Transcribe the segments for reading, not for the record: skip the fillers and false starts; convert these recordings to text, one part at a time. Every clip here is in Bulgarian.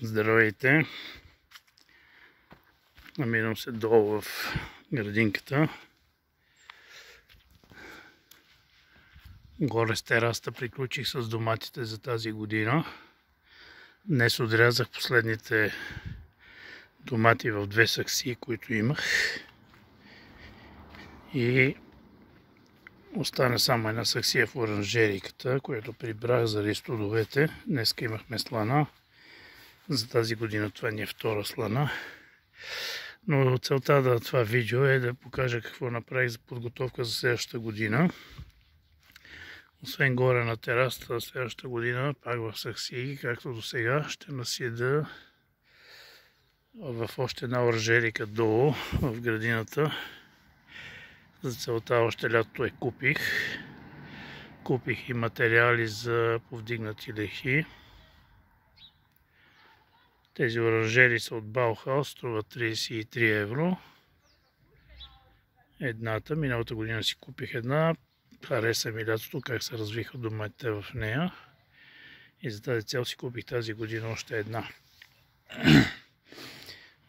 Здравейте! Намирам се долу в градинката. Горе с тераста приключих с доматите за тази година. Днес отрязах последните домати в две саксии, които имах. И остана само една саксия в оранжериката, която прибрах заради студовете. Днес имахме слана. За тази година това ни е втора слана. Но целта на това видео е да покажа какво направих за подготовка за следващата година. Освен горе на терасата, следващата година, пак в саксии, както до сега, ще наседа в още една оранжерика долу, в градината. За целта още лятото купих. Купих и материали за повдигнати лехи. Тези оранжери са от Bauhaus, струват 33 евро. Едната, миналата година си купих една. Хареса ми лятото, как се развиха доматите в нея. И за тази цел си купих тази година още една.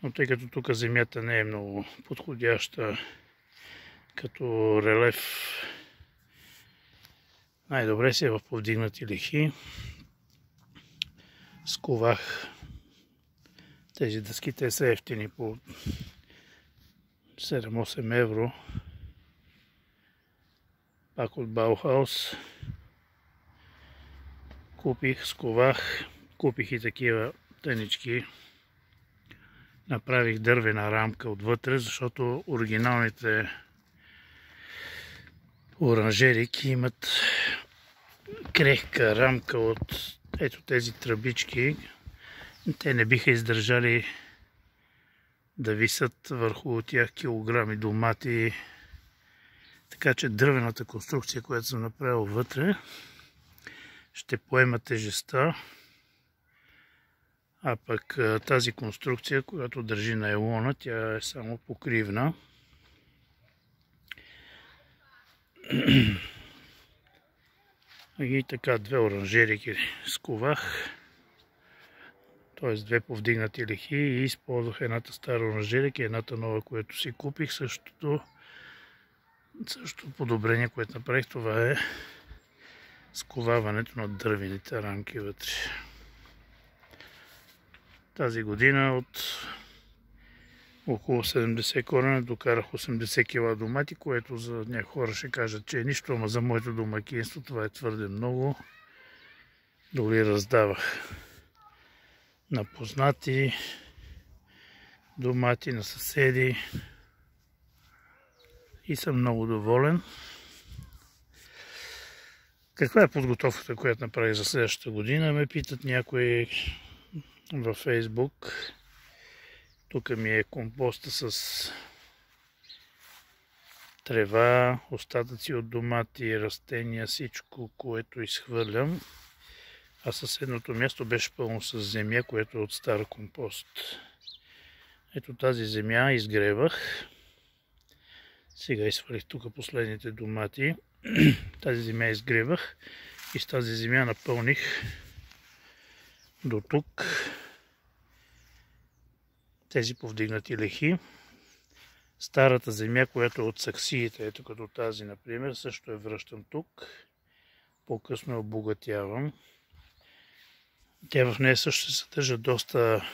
Но тъй като тук земята не е много подходяща като релеф, най-добре си е в повдигнати лехи. Сковах тези дъски, те са ефтини по 7-8 евро. Пак от Bauhaus. Купих, сковах, купих и такива тънички. Направих дървена рамка отвътре, защото оригиналните оранжерики имат крехка рамка от ето тези тръбички. Те не биха издържали да висят върху тях килограми домати. Така че дървената конструкция, която съм направил вътре, ще поема тежестта. А пък тази конструкция, която държи на елона, тя е само покривна. И така две оранжерики сковах. Т.е. две повдигнати лехи и използвах едната стара оранжерика и едната нова, която си купих. Същото подобрение, което направих, това е сковаването на дървените рамки вътре. Тази година от около 70 корена докарах 80 кг домати, което за някои хора ще кажат, че е нищо, ама за моето домакинство това е твърде много. Дори раздавах на познати домати, на съседи и съм много доволен. Каква е подготовката, която направих за следващата година? Ме питат някои във Фейсбук. Тук ми е компоста с трева, остатъци от домати, растения, всичко, което изхвърлям. А съседното място беше пълно с земя, което е от стар компост. Ето тази земя изгревах. Сега изхвърлих тук последните домати. Тази земя изгревах и с тази земя напълних до тук тези повдигнати лехи. Старата земя, която е от саксиите, ето като тази, например, също я връщам тук. По-късно я обогатявам. Тя в нея също се съдържа доста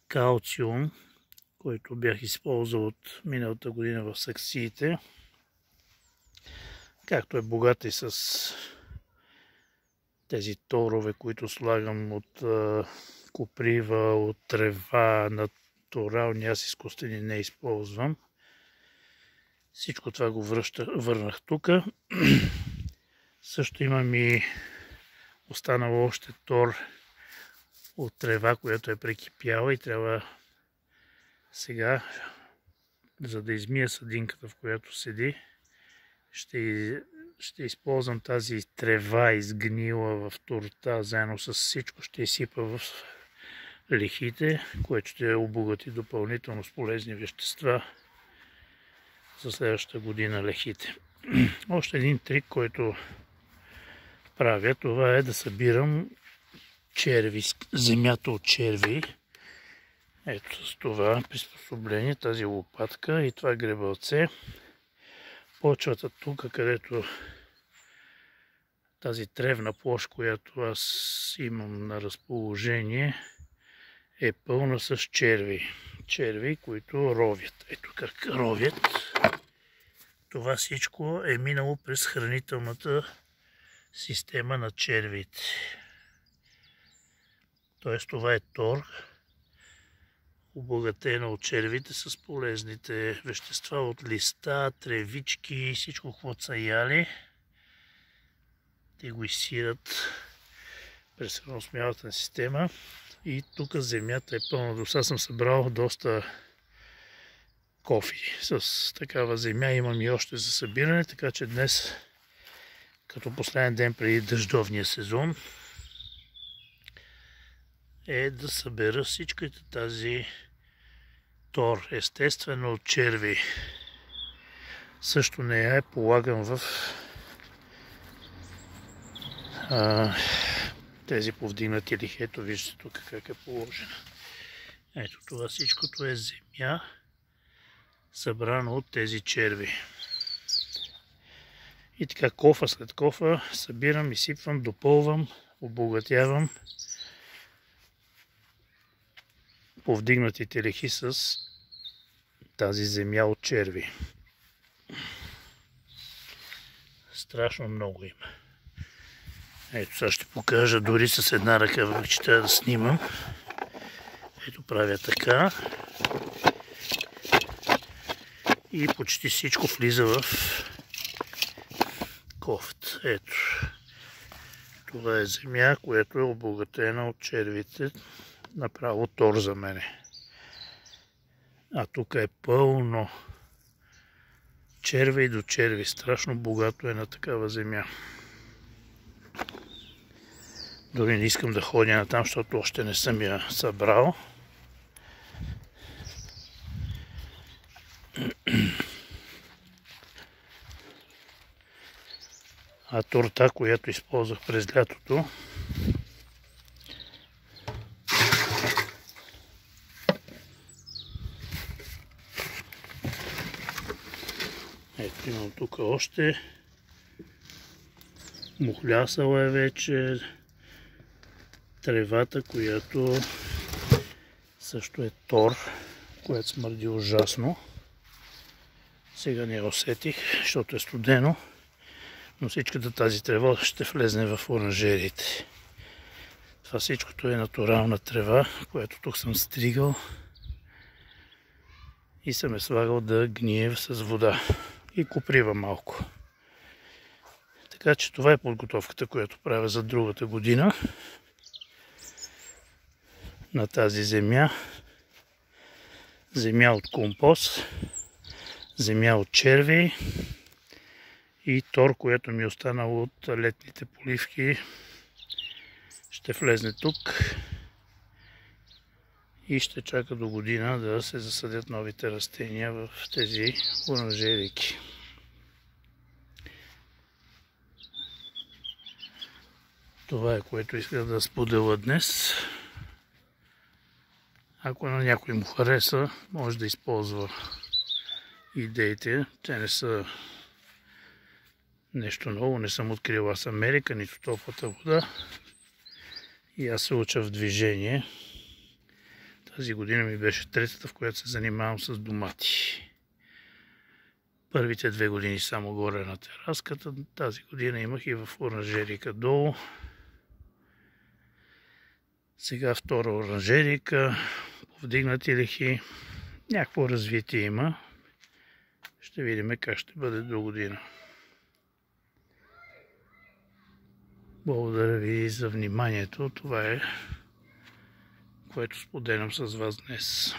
калциум, който бях използвал от миналата година в саксиите. Както е богата и с тези торове, които слагам от коприва, от трева, натурални, аз изкуствени не използвам. Всичко това го върнах тук. Също имам и останало още тор от трева, която е прекипяла и трябва сега, за да измия съдинката, в която седи, ще използвам тази трева изгнила в торта, заедно с всичко ще изсипа в лехите, което ще обогати допълнително с полезни вещества за следващата година лехите. Още един трик, който правя, това е да събирам черви, земята от черви. Ето с това приспособление, тази лопатка и това гребалце. Почвата тук, където тази тревна площ, която аз имам на разположение, е пълна с черви. Черви, които ровят. Ето как ровят. Това всичко е минало през хранителната система на червите. Тоест това е тор, обогатена от червите с полезните вещества от листа, тревички и всичко, което са яли. Те го изсират през храносмилателната система. И тук земята е пълна. До сега съм събрал доста кофи с такава земя. Имам и още за събиране, така че днес, като последен ден преди дъждовния сезон, е да събера всичките тази тор, естествено от черви. Също нея я полагам в тези повдигнати лихи. Ето виждате тук как е положена. Ето това всичкото е земя, събрана от тези черви. И така кофа след кофа събирам, изсипвам, допълвам, обогатявам повдигнатите лихи с тази земя от черви. Страшно много има. Ето сега ще покажа дори с една ръка, въпреки че трябва да снимам. Ето правя така. И почти всичко влиза в кофта. Ето. Това е земя, която е обогатена от червите. Направо тор за мене. А тук е пълно черви до черви. Страшно богато е на такава земя. Дори не искам да ходя на там, защото още не съм я събрал. А торта, която използвах през лятото, ето имам тук още. Мухлясала е вече. Тревата, която също е тор, която смърди ужасно. Сега не я усетих, защото е студено, но всичката тази трева ще влезне в оранжериите. Това всичкото е натурална трева, която тук съм стригал и съм е слагал да гние с вода и коприва малко. Така че това е подготовката, която правя за другата година на тази земя. Земя от компост, земя от черви и тор, което ми е останало от летните поливки, ще влезне тук и ще чака до година да се засадят новите растения в тези оранжерийки. Това е, което исках да споделя днес. Ако на някой му хареса, може да използва идеите. Те не са нещо ново, не съм открил аз Америка, нито топлата вода. И аз се уча в движение. Тази година ми беше третата, в която се занимавам с домати. Първите 2 години само горе на тераската. Тази година имах и в оранжерика долу. Сега втора оранжерика, повдигнати лихи. Някакво развитие има. Ще видим как ще бъде до година. Благодаря ви за вниманието. Това е, което споделям с вас днес.